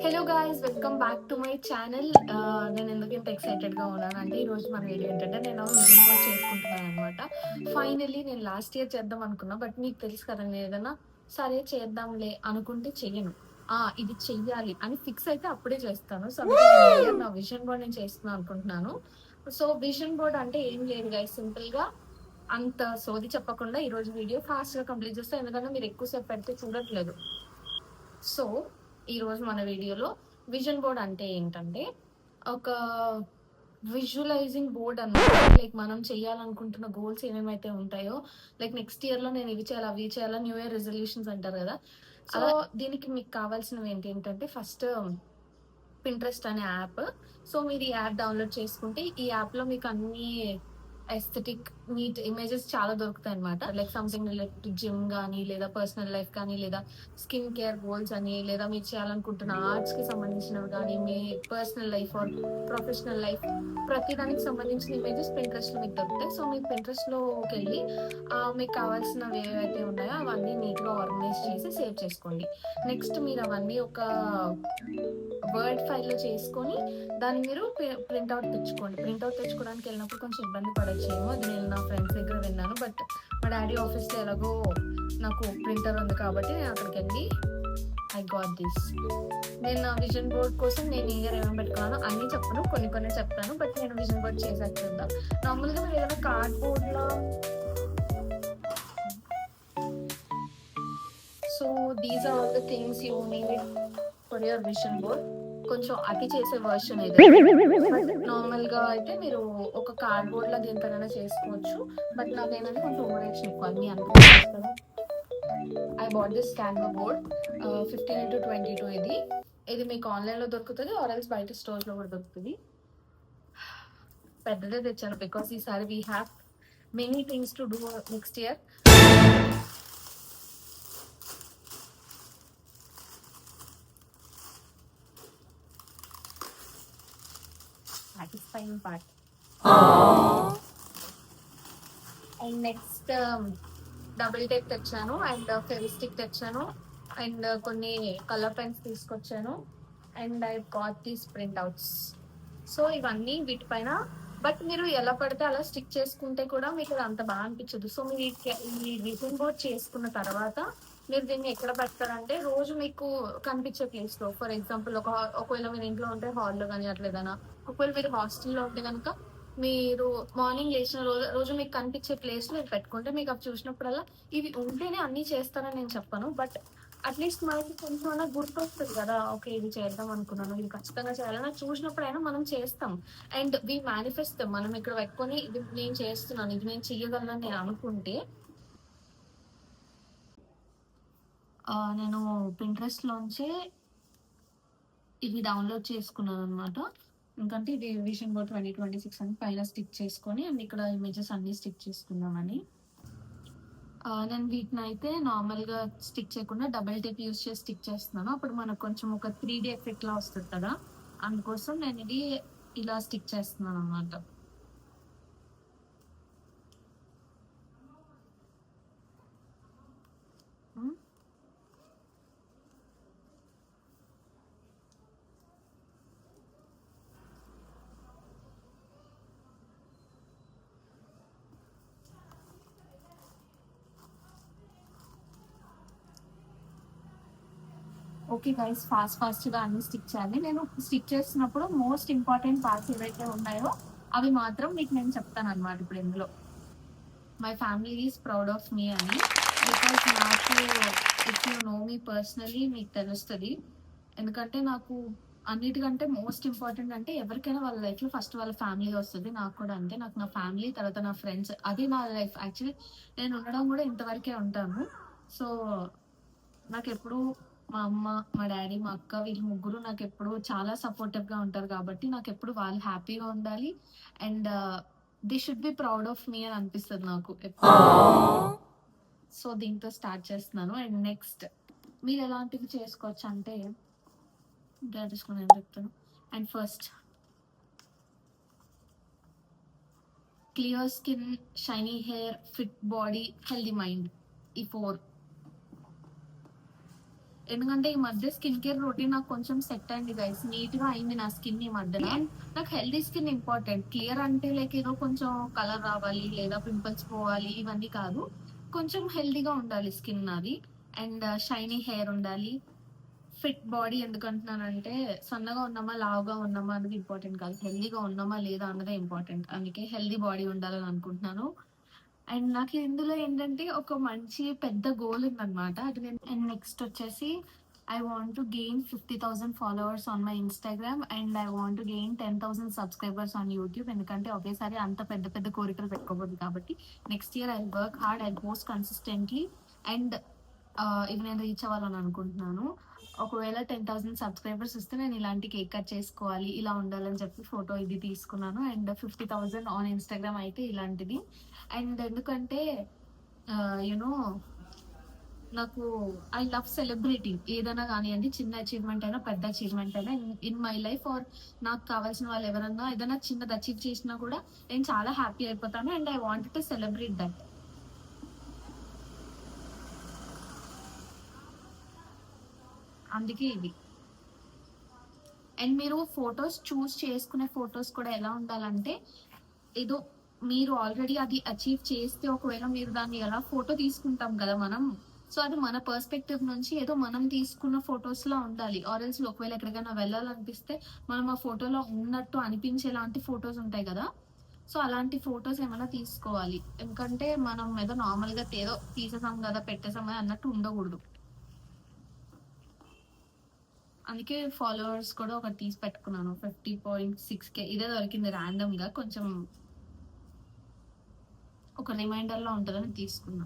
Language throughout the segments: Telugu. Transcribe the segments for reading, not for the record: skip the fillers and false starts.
Hello guys, welcome back to my channel. నేను ఎందుకు ఇంత ఎక్సైటెడ్గా ఉన్నాను అంటే ఈరోజు మన వీడియో ఏంటంటే నేను విజన్ బోర్డ్ చేసుకుంటున్నాను అనమాట. ఫైనల్లీ నేను లాస్ట్ ఇయర్ చేద్దాం అనుకున్నా, బట్ మీకు తెలుసు కదా, నేను ఏదైనా సరే చేద్దాంలే అనుకుంటే చెయ్యను. ఇది చెయ్యాలి అని ఫిక్స్ అయితే అప్పుడే చేస్తాను. సో అందుకే నేను ఈ ఇయర్ నా విజన్ బోర్డ్ నేను చేస్తున్నాను అనుకుంటున్నాను. సో విజన్ బోర్డ్ అంటే ఏం లేదు గైస్, సింపుల్గా అంత సోది చెప్పకుండా ఈరోజు వీడియో ఫాస్ట్గా కంప్లీట్ చేస్తాను, ఎందుకంటే మీరు ఎక్కువసేపు పెడితే చూడట్లేదు. సో ఈరోజు మన వీడియోలో విజన్ బోర్డ్ అంటే ఏంటంటే ఒక విజువలైజింగ్ బోర్డ్ అన్నమాట. లైక్ మనం చేయాలనుకుంటున్న గోల్స్ ఏమేమైతే ఉంటాయో, లైక్ నెక్స్ట్ ఇయర్లో నేను ఇవి చేయాలి అవి చేయాలా, న్యూ ఇయర్ రెజల్యూషన్స్ అంటారు కదా. సో దీనికి మీకు కావాల్సినవి ఏంటంటే ఫస్ట్ పింట్రెస్ట్ అనే యాప్. సో మీరు ఈ యాప్ డౌన్లోడ్ చేసుకుంటే ఈ యాప్లో మీకు అన్ని ఎస్థెటిక్ నీట్ ఇమేజెస్ చాలా దొరుకుతాయి అనమాట. Like something related to gym కానీ, లేదా పర్సనల్ లైఫ్ కానీ, లేదా స్కిన్ కేర్ గోల్స్ అని, లేదా మీరు చేయాలనుకుంటున్న ఆర్ట్స్ కి సంబంధించినవి కానీ, మీ personal life or professional life, ప్రతి దానికి సంబంధించిన ఇమేజెస్ పింట్రెస్ట్ లో మీకు దొరుకుతాయి. సో మీరు పింట్రెస్ట్ లోకి వెళ్ళి మీకు కావాల్సినవి ఏవైతే ఉన్నాయో అవన్నీ నీట్ గా ఆర్గనైజ్ చేసి సేవ్ చేసుకోండి. నెక్స్ట్ మీరు అవన్నీ ఒక వర్డ్ ఫైల్లో చేసుకొని దాన్ని మీరు ప్రింట్అవుట్ తెచ్చుకోండి. ప్రింట్అవుట్ తెచ్చుకోవడానికి వెళ్ళినప్పుడు కొంచెం ఇబ్బంది పడచ్చేమో, అది నేను నా ఫ్రెండ్స్ దగ్గర విన్నాను. బట్ మా డాడీ ఆఫీస్లో ఎలాగో నాకు ప్రింటర్ ఉంది కాబట్టి నేను అక్కడికి వెళ్ళి ఐ గాట్ దిస్. నేను నా విజన్ బోర్డ్ కోసం నేను ఇయర్ ఏమేమి పెట్టుకున్నాను అన్నీ చెప్పను, కొన్ని చెప్తాను. బట్ నేను విజన్ బోర్డ్ చేసాక చూద్దాం. నార్మల్గా మీరు ఏదైనా కార్డ్బోర్డ్లో, so these are all the things you need for your vision board. కొంచెం అతి చేసే వర్షన్ అయితే, నార్మల్ గా అయితే మీరు ఒక కార్డ్బోర్డ్ లా దేనిపైన చేసుకోవచ్చు. బట్ నాకేంటంటే కొంచెం ఓవర్ యాక్షన్ ఎక్కువ అన్ని అనుకోవచ్చు కదా. I bought this Canva board 15x22. ఇది మీకు ఆన్లైన్ లో దొరుకుతుంది, ఆర్ ఎల్స్ బయట స్టోర్స్ లో కూడా దొరుకుతుంది. పెద్దదే తెచ్చాను బికాస్ ఈసారి we have many things to do next year. Satisfying part. And next double tape తెచ్చాను, అండ్ ఫెవిస్టిక్ తెచ్చాను, అండ్ కొన్ని కలర్ పెన్స్ తీసుకొచ్చాను, and I got these print outs. So ఇవన్నీ వీటిపైన, బట్ మీరు ఎలా పడితే అలా స్టిక్ చేసుకుంటే కూడా మీకు అంత బాగా అనిపించదు. సో మీరు ఈ విజన్ బోర్డ్ చేసుకున్న తర్వాత మీరు దీన్ని ఎక్కడ పెడతారంటే రోజు మీకు కనిపించే ప్లేస్ లో. ఫర్ ఎగ్జాంపుల్ ఒకవేళ మీరు ఇంట్లో ఉంటే హాల్లో కానీ అట్లేదనా, ఒకవేళ మీరు హాస్టల్లో ఉంటే కనుక మీరు మార్నింగ్ లేచిన రోజు మీకు కనిపించే ప్లేస్ లో పెట్టుకుంటే మీకు అవి చూసినప్పుడల్లా ఇవి ఉంటేనే అన్ని చేస్తారని నేను చెప్పను, బట్ అట్లీస్ట్ మనకి కొంచెం అలా గుర్తొస్తుంది కదా, ఓకే ఇది చేద్దాం అనుకున్నాను, ఇది ఖచ్చితంగా చేయాలని చూసినప్పుడైనా మనం చేస్తాం. అండ్ వి మేనిఫెస్ట్ మనం ఇక్కడ పెట్టుకొని ఇది నేను చేస్తున్నాను, ఇది నేను చెయ్యగలను నేను అనుకుంటే. నేను పింట్రెస్ట్ లోంచి ఇది డౌన్లోడ్ చేసుకున్నాను అనమాట. ఎందుకంటే ఇది విజన్ బోర్డ్ 2026 అని పైన స్టిక్ చేసుకొని, అండ్ ఇక్కడ ఇమేజెస్ అన్ని స్టిక్ చేసుకున్నామని. నేను వీటిని అయితే నార్మల్గా స్టిక్ చేయకుండా డబల్ టేప్ యూస్ చేసి స్టిక్ చేస్తున్నాను. అప్పుడు మనకు కొంచెం ఒక 3D ఎఫెక్ట్ లా వస్తుంది కదా, అందుకోసం నేను ఇది ఇలా స్టిక్ చేస్తున్నాను అనమాట. ఓకే గైస్, ఫాస్ట్గా అన్ని స్టిక్ చేయాలి. నేను స్టిక్ చేస్తున్నప్పుడు మోస్ట్ ఇంపార్టెంట్ పార్ట్స్ ఏవైతే ఉన్నాయో అవి మాత్రం మీకు నేను చెప్తాను అనమాట. ఇప్పుడు ఇందులో my family is proud of me అని, బికాస్ నాకు if you know me personally మీకు తెలుస్తుంది. ఎందుకంటే నాకు అన్నిటికంటే మోస్ట్ ఇంపార్టెంట్ అంటే ఎవరికైనా వాళ్ళ లైఫ్లో ఫస్ట్ వాళ్ళ ఫ్యామిలీ వస్తుంది. నాకు కూడా అంతే. నాకు నా ఫ్యామిలీ, తర్వాత నా ఫ్రెండ్స్, అది నా లైఫ్. యాక్చువల్లీ నేను ఉండడం కూడా ఇంతవరకే ఉంటాను. సో నాకు ఎప్పుడు మా అమ్మ, మా డాడీ, మా అక్క, వీళ్ళు ముగ్గురు నాకు ఎప్పుడు చాలా సపోర్టివ్గా ఉంటారు. కాబట్టి నాకు ఎప్పుడు వాళ్ళు హ్యాపీగా ఉండాలి and they should be proud of me అని అనిపిస్తుంది నాకు ఎప్పుడు. సో దీంతో స్టార్ట్ చేస్తున్నాను. అండ్ నెక్స్ట్ మీరు ఎలాంటివి చేసుకోవచ్చు అంటే తీసుకుని నేను చెప్తాను. And first, clear skin, shiny hair, fit body, healthy mind, ఈ 4. ఎందుకంటే ఈ మధ్య స్కిన్ కేర్ రొటీన్ నాకు కొంచెం సెట్ అయింది గైస్. నీట్ గా అయింది నా స్కిన్ ఈ మధ్యన. అండ్ నాకు హెల్దీ స్కిన్ ఇంపార్టెంట్. క్లియర్ అంటే లైక్ ఏదో కొంచెం కలర్ రావాలి లేదా పింపుల్స్ పోవాలి ఇవన్నీ కాదు. కొంచెం హెల్దీగా ఉండాలి స్కిన్ నాది. అండ్ షైనీ హెయిర్ ఉండాలి. ఫిట్ బాడీ ఎందుకంటున్నానంటే సన్నగా ఉన్నామా లావుగా ఉన్నామా అనేది ఇంపార్టెంట్ కాదు. హెల్దీగా ఉన్నామా లేదా అన్నదే ఇంపార్టెంట్. అందుకే హెల్దీ బాడీ ఉండాలని అనుకుంటున్నాను. అండ్ నాకు ఇందులో ఏంటంటే ఒక మంచి పెద్ద గోల్ ఉందన్నమాట. అది నేను అండ్ నెక్స్ట్ వచ్చేసి I want to gain 50,000 followers on my Instagram and I want to gain 10,000 subscribers on YouTube. ఎందుకంటే ఒకేసారి అంత పెద్ద పెద్ద కోరికలు పెట్టుకోబోద్దు కాబట్టి next year I work hard, I post consistently and ఇవి నేను రీచ్ అవ్వాలని అనుకుంటున్నాను. ఒకవేళ 10,000 సబ్స్క్రైబర్స్ వస్తే నేను ఇలాంటి కేక్ కట్ చేసుకోవాలి, ఇలా ఉండాలని చెప్పి ఫోటో ఇది తీసుకున్నాను. అండ్ 50,000 ఆన్ ఇన్స్టాగ్రామ్ అయితే ఇలాంటిది. అండ్ ఎందుకంటే యునో నాకు ఐ లవ్ సెలబ్రేటింగ్. ఏదైనా కానివ్వండి, చిన్న అచీవ్మెంట్ అయినా పెద్ద అచీవ్మెంట్ అయినా ఇన్ మై లైఫ్ ఆర్ నాకు కావాల్సిన వాళ్ళు ఎవరన్నా ఏదైనా చిన్నది అచీవ్ చేసినా కూడా నేను చాలా హ్యాపీ అయిపోతాను. And I want to celebrate that. అందుకే ఇది. అండ్ మీరు ఫొటోస్ చూస్ చేసుకునే ఫొటోస్ కూడా ఎలా ఉండాలంటే ఏదో మీరు ఆల్రెడీ అది అచీవ్ చేస్తే ఒకవేళ మీరు దాన్ని ఎలా ఫోటో తీసుకుంటాం కదా మనం. సో అది మన పర్స్పెక్టివ్ నుంచి ఏదో మనం తీసుకున్న ఫొటోస్ లా ఉండాలి. ఆరెల్స్ ఒకవేళ ఎక్కడికైనా వెళ్ళాలనిపిస్తే మనం ఆ ఫోటోలో ఉన్నట్టు అనిపించేలాంటి ఫొటోస్ ఉంటాయి కదా. సో అలాంటి ఫొటోస్ ఏమైనా తీసుకోవాలి. ఎందుకంటే మనం ఏదో నార్మల్ గా ఏదో తీసేసాం కదా పెట్టేసాం కదా అన్నట్టు ఉండకూడదు. అందుకే ఫాలోవర్స్ కూడా ఒకటి తీసి పెట్టుకున్నాను. 50.6K ఇదే దొరికింది ర్యాండమ్ గా. కొంచెం ఒక రిమైండర్ లో ఉంటుందని తీసుకున్నా.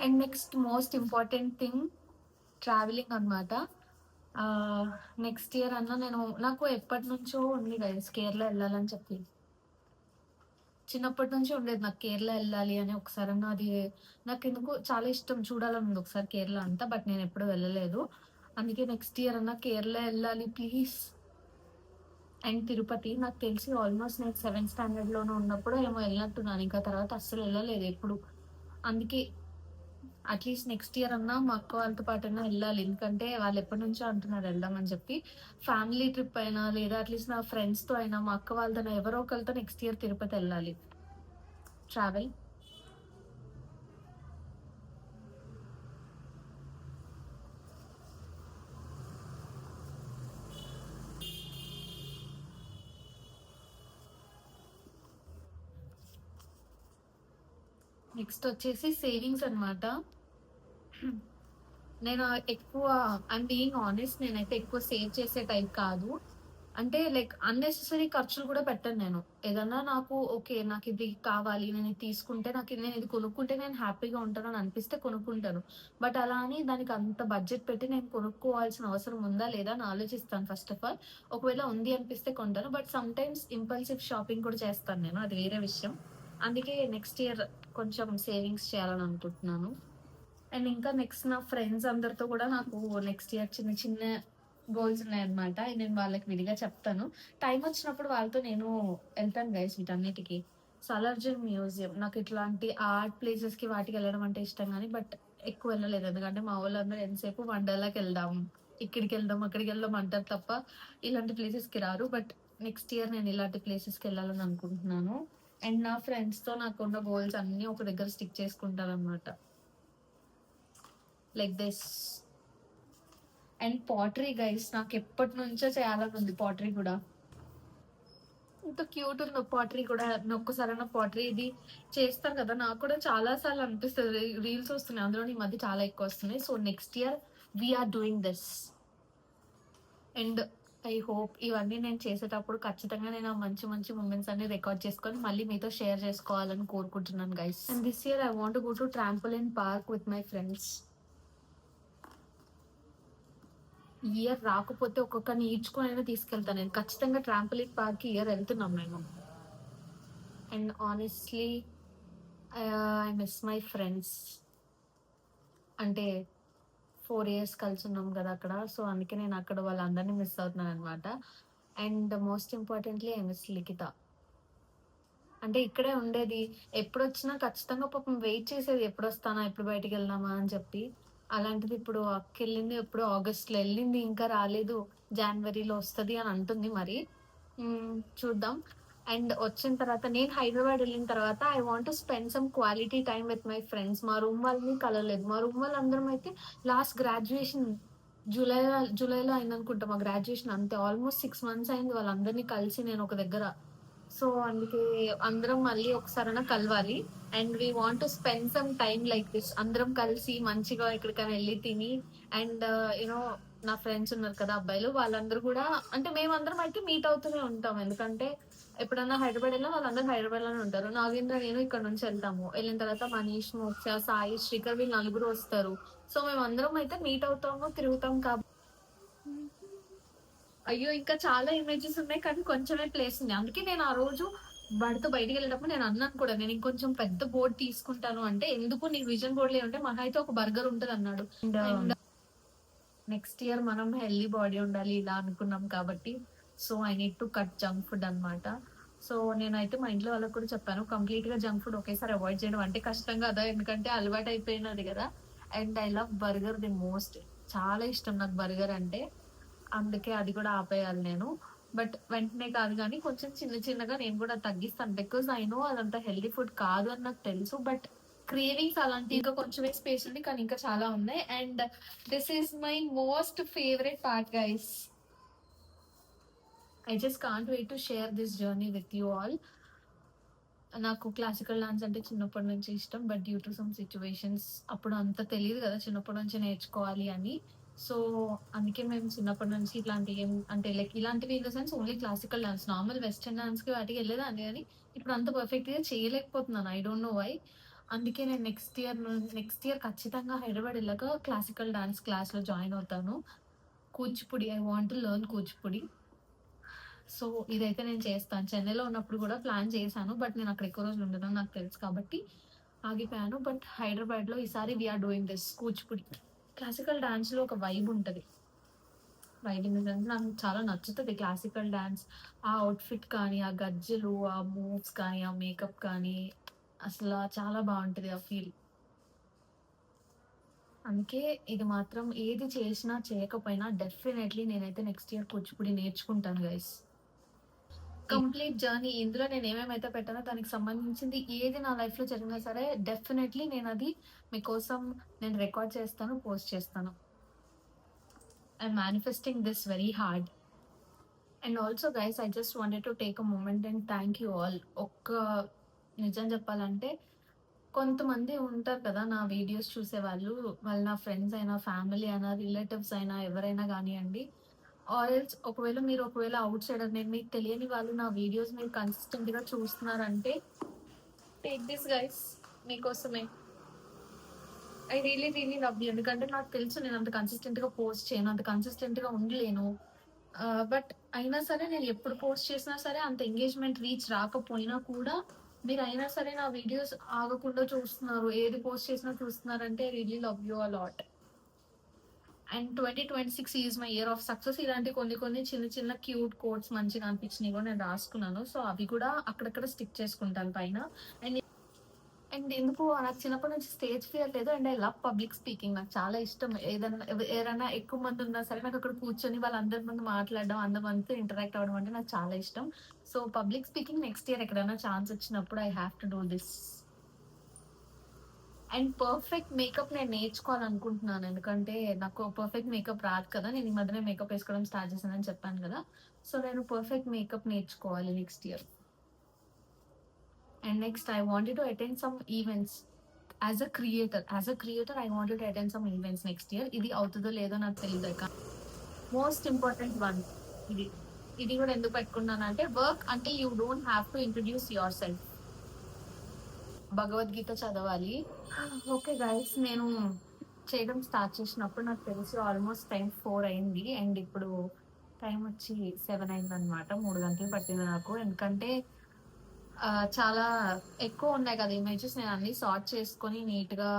And next most important thing travelling అనమాట. నెక్స్ట్ ఇయర్ అన్నా నాకు ఎప్పటి నుంచో ఉంది గైస్ కేరళ వెళ్ళాలని చెప్పి. చిన్నప్పటి నుంచి ఉండేది నాకు కేరళ వెళ్ళాలి అని. ఒకసారన్నా అది నాకు ఎందుకు చాలా ఇష్టం, చూడాలని ఉంది ఒకసారి కేరళ అంతా. బట్ నేను ఎప్పుడు వెళ్ళలేదు. అందుకే నెక్స్ట్ ఇయర్ అన్నా కేరళ వెళ్ళాలి ప్లీజ్. అండ్ తిరుపతి నాకు తెలిసి ఆల్మోస్ట్ నేను 7th స్టాండర్డ్ లోనే ఉన్నప్పుడు ఏమో వెళ్ళినట్టున్నాను. ఇంకా తర్వాత అస్సలు వెళ్ళలేదు ఎప్పుడు. అందుకే అట్లీస్ట్ నెక్స్ట్ ఇయర్ అన్నా మా అక్క వాళ్ళతో పాటన్నా వెళ్ళాలి. ఎందుకంటే వాళ్ళు ఎప్పటి నుంచో అంటున్నారు వెళ్దామని చెప్పి. ఫ్యామిలీ ట్రిప్ అయినా లేదా అట్లీస్ట్ నా ఫ్రెండ్స్ తో అయినా మా అక్క వాళ్ళతో ఎవరో ఒకరితో నెక్స్ట్ ఇయర్ తిరుపతి వెళ్ళాలి ట్రావెల్. నెక్స్ట్ వచ్చేసి సేవింగ్స్ అనమాట. నేను ఎక్కువ ఐమ్ బీయింగ్ ఆనెస్ట్, నేనైతే ఎక్కువ సేవ్ చేసే టైప్ కాదు. అంటే లైక్ అన్నెసెసరీ ఖర్చులు కూడా పెట్టను నేను. ఏదన్నా నాకు ఓకే నాకు ఇది కావాలి, నేను ఇది తీసుకుంటే నేను ఇది కొనుక్కుంటే నేను హ్యాపీగా ఉంటానని అనిపిస్తే కొనుక్కుంటాను. బట్ అలా అని దానికి అంత బడ్జెట్ పెట్టి నేను కొనుక్కోవాల్సిన అవసరం ఉందా లేదా అని ఆలోచిస్తాను ఫస్ట్ ఆఫ్ ఆల్. ఒకవేళ ఉంది అనిపిస్తే కొంటాను. But some times impulsive shopping కూడా చేస్తాను నేను, అది వేరే విషయం. అందుకే నెక్స్ట్ ఇయర్ కొంచెం సేవింగ్స్ చేయాలని అనుకుంటున్నాను. అండ్ ఇంకా నెక్స్ట్ నా ఫ్రెండ్స్ అందరితో కూడా నాకు నెక్స్ట్ ఇయర్ చిన్న చిన్న గోల్స్ ఉన్నాయన్నమాట. నేను వాళ్ళకి విడిగా చెప్తాను. టైం వచ్చినప్పుడు వాళ్ళతో నేను వెళ్తాను గైస్ వీటన్నిటికి. సాలార్జంగ్ మ్యూజియం నాకు ఇట్లాంటి ఆర్ట్ ప్లేసెస్ కి వాటికి వెళ్ళడం అంటే ఇష్టం కానీ బట్ ఎక్కువ వెళ్ళలేదు. ఎందుకంటే మా వాళ్ళందరూ ఎంతసేపు వండర్లాకి వెళ్దాం, ఇక్కడికి వెళ్దాం అక్కడికి వెళ్దాం అంటారు తప్ప ఇలాంటి ప్లేసెస్ కి రారు. బట్ నెక్స్ట్ ఇయర్ నేను ఇలాంటి ప్లేసెస్ కి వెళ్ళాలని అనుకుంటున్నాను. అండ్ నా ఫ్రెండ్స్ తో నాకున్న గోల్స్ అన్ని ఒక దగ్గర స్టిక్ చేసుకుంటాను అనమాట. Like this. And pottery guys నాకు ఎప్పటి నుంచో చేయాలని ఉంది. పాటరీ కూడా ఇంత క్యూట్ ఉంది. పాటరీ కూడా ఒక్కసారైనా పాటరీ ఇది చేస్తారు కదా. నాకు కూడా చాలా సార్లు అనిపిస్తుంది. రీల్స్ వస్తున్నాయి అందులో ఈ మధ్య చాలా ఎక్కువ వస్తున్నాయి. So next year we're doing this. And I hope ఇవన్నీ నేను చేసేటప్పుడు ఖచ్చితంగా నేను ఆ మంచి మంచి మూమెంట్స్ అన్ని రికార్డ్ చేసుకొని మళ్ళీ మీతో షేర్ చేసుకోవాలని కోరుకుంటున్నాను guys. And this year I want go to trampoline park with my friends. Year రాకపోతే ఒక్కొక్కరిని ఈడ్చుకొని తీసుకెళ్తాను నేను. ఖచ్చితంగా ట్రాంపోలిన్ పార్క్ ఇయర్ వెళ్తున్నాం మేము. And honestly I miss my friends. అంటే 4 years కలిసి ఉన్నాం కదా అక్కడ. సో అందుకే నేను అక్కడ వాళ్ళందరినీ మిస్ అవుతున్నాను అనమాట. And most importantly I miss Likhitha. అంటే ఇక్కడే ఉండేది. ఎప్పుడొచ్చినా ఖచ్చితంగా పాపం వెయిట్ చేసేది. ఎప్పుడొస్తానా? ఎప్పుడు బయటికెళ్దామా? అని చెప్పి. అలాంటిది ఇప్పుడు అక్కెళ్ళింది ఎప్పుడో ఆగస్ట్‌లో ఎళ్ళింది. ఇంకా రాలేదు. జాన్వరిలో వస్తది అని అంటుంది మరి. చూద్దాం. అండ్ వచ్చిన తర్వాత నేను హైదరాబాద్ ఎళ్ళిన తర్వాత I want to spend some quality time with my friends. మా రూమ్ వాళ్ళని కలవలేదు. మా రూమ్ వాళ్ళందరం అయితే లాస్ట్ గ్రాడ్యుయేషన్ జూలైలో అయిందనుకుంటా మా గ్రాడ్యుయేషన్ అంతే. ఆల్‌మోస్ట్ 6 మంత్స్ అయింది వాళ్ళందరిని కలిసి నేను ఒక దగ్గర. సో, అందుకే అందరం మళ్ళీ ఒకసారైనా కలవాలి. And we want to spend some time like this. అందరం కలిసి మంచిగా ఎక్కడికైనా ఎళ్లి తిని అండ్ యూ నో నా ఫ్రెండ్స్ ఉన్నారు కదా అబ్బాయిలు. వాళ్ళందరూ గూడా అంటే మేమందరం అయితే మీట్ అవుతూనే ఉంటాం. ఎందుకంటే ఎప్పుడన్నా హైదరాబాద్ ఎళ్ళినా వాళ్ళందరూ హైదరాబాద్‌లోనే ఉంటారు. నాగేంద్ర, నేను ఇక్కడ నుంచి ఎళ్తాము. ఎళ్ళిన తర్వాత మనీష్, మోక్ష, సాయి, శ్రీకర్ వీళ్ళు నలుగురు వస్తారు. సో, మేమందరం అయితే మీట్ అవుతాము, తిరుగుతాం అయ్యో! ఇంకా చాలా ఇమేజెస్ ఉన్నాయి. కానీ కొంచెమే ప్లేస్ ఉంది. అందుకే నేను ఆ రోజు వాడితో బయటికెళ్ళేటప్పుడు నేను అన్నాను కూడా. నేను ఇంకొంచెం పెద్ద బోర్డ్ తీసుకుంటాను అంటే, ఎందుకు నీకు విజన్ బోర్డ్‌లో ఏముంటాయి మహా అయితే ఒక బర్గర్ ఉంటదన్నాడు. అండ్ నెక్స్ట్ ఇయర్ మనం హెల్తీ బాడీ ఉండాలి ఇలా అనుకున్నాం కాబట్టి, so, I need to cut junk food అన్నమాట. సో, నేనైతే మా ఇంట్లో వాళ్ళకి కూడా చెప్పాను. కంప్లీట్‌గా జంక్ ఫుడ్ ఒకేసారి అవాయిడ్ చేయడం అంటే కష్టం కదా! ఎందుకంటే అలవాటయిపోయినది గదా! And I love burger the most. చాలా ఇష్టం నాకు బర్గర్ అంటే. అందుకే అది కూడా ఆపేయాలి నేను. బట్ వెంటనే కాదు గానీ, కొంచెం చిన్న చిన్నగా నేను కూడా తగ్గిస్తాను. బికాజ్ ఐ నో అదంతా హెల్తీ ఫుడ్ కాదు అని నాకు తెలుసు. బట్ క్రేవింగ్స్ అలాంటివి ఇంకా కొంచెమే స్పేస్ ఉంది. కానీ ఇంకా చాలా ఉన్నాయి. And this is my most favourite part guys. I just can't wait to share this journey with you all. నాకు క్లాసికల్ డాన్స్ అంటే చిన్నప్పటి నుంచి ఇష్టం. But due to some situations అప్పుడు అంత తెలీదు గదా! చిన్నప్పటి నుంచి నేర్చుకోవాలి అని. సో, అందుకే మేము చిన్నప్పటి నుంచి ఇట్లాంటి ఏం అంటే లైక్ ఇలాంటివి in the sense only classical dance. Normal western డాన్స్‌కి వాటికి ఎళ్ళేదాన్ని గానీ, ఇప్పుడు అంత పర్ఫెక్ట్‌గా చేయలేకపోతున్నాను. I don't know why. అందుకే నేను నెక్స్ట్ ఇయర్ ఖచ్చితంగా హైదరాబాద్ ఎళ్ళాక క్లాసికల్ డాన్స్ క్లాస్‌లో జాయిన్ అవుతాను. Kuchipudi I want to learn Kuchipudi. So, ఇదైతే నేను చేస్తాను. చెన్నైలో ఉన్నప్పుడు గూడా ప్లాన్ చేశాను. బట్ నేను అక్కడ ఎక్కువ రోజులు ఉండనని నాకు తెలుసు కాబట్టి ఆగిపోయాను. బట్ హైదరాబాద్‌లో ఈసారి we are doing this Kuchipudi. Classical డాన్స్‌లో ఒక వైబ్ ఉంటది. వైబ్ ఇన్ ద సెన్స్ నాకు చాలా నచ్చుతది క్లాసికల్ డాన్స్. ఆ ఔట్‌ఫిట్ కానీ, ఆ గజ్జెలు, ఆ మూవ్స్ కానీ, ఆ మేకప్ కానీ అసల చాలా బావుంటది ఆ ఫీల్. అందుకే ఇది మాత్రం ఏది చేసినా, చేయకపోయినా డెఫినైట్‌లీ నేనైతే నెక్స్ట్ ఇయర్ కూచిపూడి నేర్చుకుంటాను గైస్. కంప్లీట్ జర్నీ ఇందులో నేనేమేమైతే పెట్టానో దానికి సంబంధించింది ఏది నా లైఫ్‌లో జరిగినా సరే డెఫినైట్‌లీ నేనది మీకోసం నేను రికార్డ్ చేస్తాను, పోస్ట్ చేస్తాను. I'm manifesting this very hard. And also guys I just wanted to take a moment and thank you all. నిజం చెప్పాలంటే కొంతమంది ఉంటారు కదా! నా వీడియోస్ చూసేవాళ్ళు. వాళ్ళు నా ఫ్రెండ్స్ అయినా, ఫ్యామిలీ అయినా, రిలేటివ్స్ అయినా ఎవరైనా గానియండి. ఆర్ ఎల్స్ ఒకవేళ ఔట్ సైడర్ నేను మీకు తెలియని వాళ్ళు నా వీడియోస్ మీరు కన్సిస్టెంట్‌గా చూస్తున్నారంటే టేక్ దిస్ గైస్ మీకోసమే. I really really love you. ఎందుకంటే నాకు తెలుసు నేను అంత కన్సిస్టెంట్‌గా పోస్ట్ చేయను. అంత కన్సిస్టెంట్‌గా ఉండలేను. బట్ అయినా సరే నేను ఎప్పుడు పోస్ట్ చేసినా సరే అంత ఎంగేజ్‌మెంట్ రీచ్ రాకపోయినా కూడా మీరైనా సరే నా వీడియోస్ ఆగకుండా చూస్తున్నారు. ఏది పోస్ట్ చేసినా చూస్తున్నారంటే I really love you a lot. And 2026 is my year of success. ఇలాంటి కొన్ని కొన్ని చిన్న చిన్న క్యూట్ కోట్స్ మంచిగా అనిపించినయి కూడా నేను రాసుకున్నాను. సో, అవి కూడా అక్కడక్కడ స్టిక్ చేసుకుంటాను పైన. అండ్ అండ్ ఎందుకో నాకు చిన్నప్పటి నుంచి స్టేజ్ ఫియర్ లేదు. And I love public speaking. నాకు చాలా ఇష్టం. ఎవరైనా ఎక్కువ మంది ఉన్నా సరే నాకు అక్కడ కూర్చొని వాళ్ళందరి ముందు మాట్లాడడం, అందరితో ఇంటరాక్ట్ అవ్వడం అంటే నాకు చాలా ఇష్టం. So, public speaking next year ఎక్కడైనా ఛాన్స్ వచ్చినప్పుడు I have to do this. And perfect makeup నేను నేర్చుకోవాలనుకుంటున్నాను. ఎందుకంటే నాకు పర్ఫెక్ట్ మేకప్ రాదు కదా! నేను ఈ మధ్యనే మేకప్ ఏసుకోవడం స్టార్ట్ చేశానని చెప్పాను గదా! సో, నేను పర్ఫెక్ట్ మేకప్ నేర్చుకోవాలి next year. And next I wanted to attend some events. As a creator I wanted to attend some events next year. ఇది అవుతదో లేదో నాకు తెలీదు. మోస్ట్ ఇంపార్టెంట్ వన్ ఇది. ఇది గూడా ఎందుకు పెట్టుకున్నానంటే వర్క్ అంటే you don't have to introduce yourself. Bhagavad Gita చదవాలి. ఓకే గైస్ నేను చేయడం స్టార్ట్ చేసినప్పుడు నాకు తెలిసి ఆల్మోస్ట్ టైం 4 అయింది. అండ్ ఇప్పుడు టైం వచ్చి 7 అయిందనమాట. 3 గంటలు పట్టింది నాకు. ఎందుకంటే చాలా ఎక్కువ ఉన్నాయి కదా ఇమేజెస్. నేను అన్నీ సార్ట్ చేసుకొని నీట్‌గా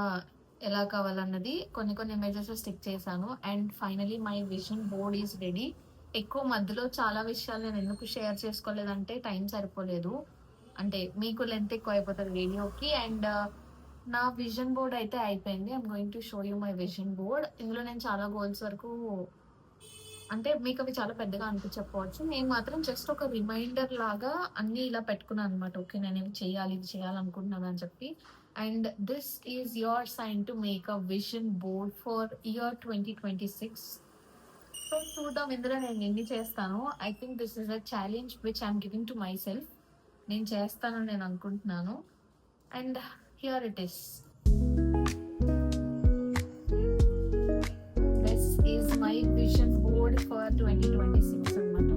ఎలా కావాలన్నది కొన్ని కొన్ని ఇమేజెస్ స్టిక్ చేశాను. And finally my vision board is ready. ఎక్కువ మధ్యలో చాలా విషయాలు నేను ఎందుకు షేర్ చేసుకోలేదంటే టైం సరిపోలేదు. అంటే మీకు లెంత్ ఎక్కువ అయిపోతుంది వీడియోకి. అండ్ నా విజన్ బోర్డ్ అయితే అయిపోయింది. I'm going to show you my vision board. ఇందులో నేను చాలా గోల్స్ వరకు, అంటే మీకు అవి చాలా పెద్దగా అనిపించకపోవచ్చు. నేను మాత్రం జస్ట్ ఒక రిమైండర్ లాగా అన్ని ఇలా పెట్టుకున్నాను అనమాట. ఓకే, నేను ఇవి చేయాలి, ఇది చేయాలనుకుంటున్నాను అని చెప్పి. And this is your sign to make a vision board for year 2026. So చూద్దాం ఇందులో నేను ఎన్ని చేస్తాను. I think this is a challenge which I'm giving to myself. నేను చేస్తానని నేను అనుకుంటున్నాను. And here it is. This is my vision board for 2026 అన్నమాట.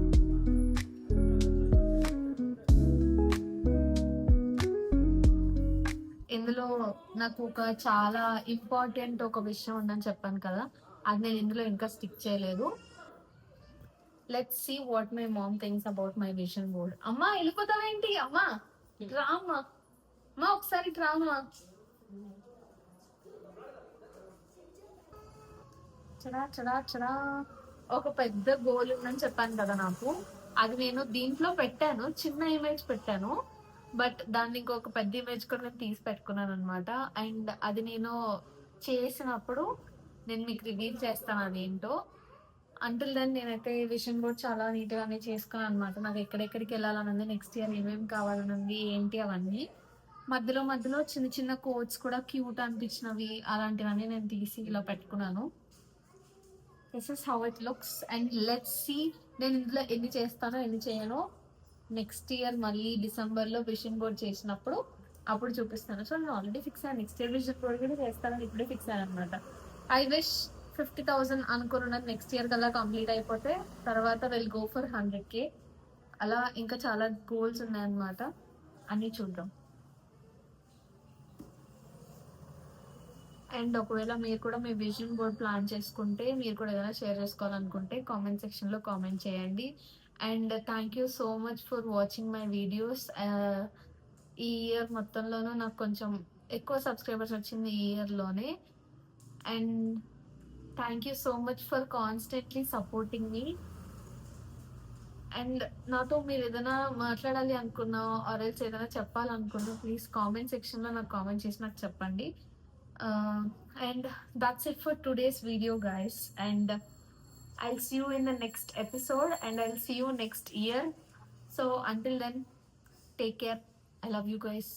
ఇందులో నాకు ఒక చాలా ఇంపార్టెంట్ ఒక విషయం ఉందని చెప్పాను కదా, అది నేను ఇందులో ఇంకా స్టిక్ చేయలేదు. Let's see what my mom thinks about my vision board. అమ్మా వెళ్ళిపోతావేంటి? అమ్మా రామ్మా, అమ్మా ఒకసారి రామ్మా. చడా చడా చడా. ఒక పెద్ద గోల్ ఉందని చెప్పాను కదా నాకు, అది నేను దీంట్లో పెట్టాను. చిన్న ఇమేజ్ పెట్టాను, బట్ దాన్ని ఇంకొక పెద్ద ఇమేజ్ కూడా నేను తీసి పెట్టుకున్నాను అనమాట. అండ్ అది నేను చేసినప్పుడు నేను మీకు రివీల్ చేస్తాను అదేంటో. అంటిల్ దెన్ నేనైతే విజన్ బోర్డ్ చాలా నీట్గానే చేసుకున్నాను అనమాట. నాకు ఎక్కడెక్కడికి వెళ్ళాలనుంది, నెక్స్ట్ ఇయర్ ఏమేమి కావాలనుంది, ఏంటి అవన్నీ. మధ్యలో మధ్యలో చిన్న చిన్న కోడ్స్ కూడా క్యూట్ అనిపించినవి అలాంటివన్నీ నేను తీసి ఇలా పెట్టుకున్నాను. This is how it looks. And let's see నేను ఇందులో ఎన్ని చేస్తానో ఎన్ని చేయనో నెక్స్ట్ ఇయర్ మళ్ళీ డిసెంబర్లో విజన్ బోర్డ్ చేసినప్పుడు అప్పుడు చూపిస్తాను. సో నేను ఆల్రెడీ ఫిక్స్ అయ్యాను, నెక్స్ట్ ఇయర్ విజన్ బోర్డ్ కూడా చేస్తానని ఇప్పుడే ఫిక్స్ అయ్యాను అనమాట. ఐ విష్ 50,000 అనుకున్నది నెక్స్ట్ ఇయర్ కల్లా కంప్లీట్ అయిపోతే, తర్వాత విల్ గో ఫర్ 100K. అలా ఇంకా చాలా గోల్స్ ఉన్నాయన్నమాట, అన్నీ చూద్దాం. అండ్ ఒకవేళ మీరు కూడా మీ విజన్ బోర్డ్ ప్లాన్ చేసుకుంటే, మీరు కూడా ఏదైనా షేర్ చేసుకోవాలనుకుంటే కామెంట్ సెక్షన్లో కామెంట్ చేయండి. And thank you so much for watching my videos. ఈ ఇయర్ మొత్తంలోనూ నాకు కొంచెం ఎక్కువ సబ్స్క్రైబర్స్ వచ్చింది ఈ ఇయర్లోనే. And thank you so much for constantly supporting me. And నాతో మీరు ఏదైనా మాట్లాడాలి అనుకున్నా ఆర్ ఎల్స్ ఏదైనా చెప్పాలనుకున్నా ప్లీజ్ కామెంట్ సెక్షన్లో నాకు కామెంట్ చేసి నాకు చెప్పండి. And that's it for today's video, guys. And I'll see you in the next episode, and I'll see you next year. So until then, take care. I love you guys.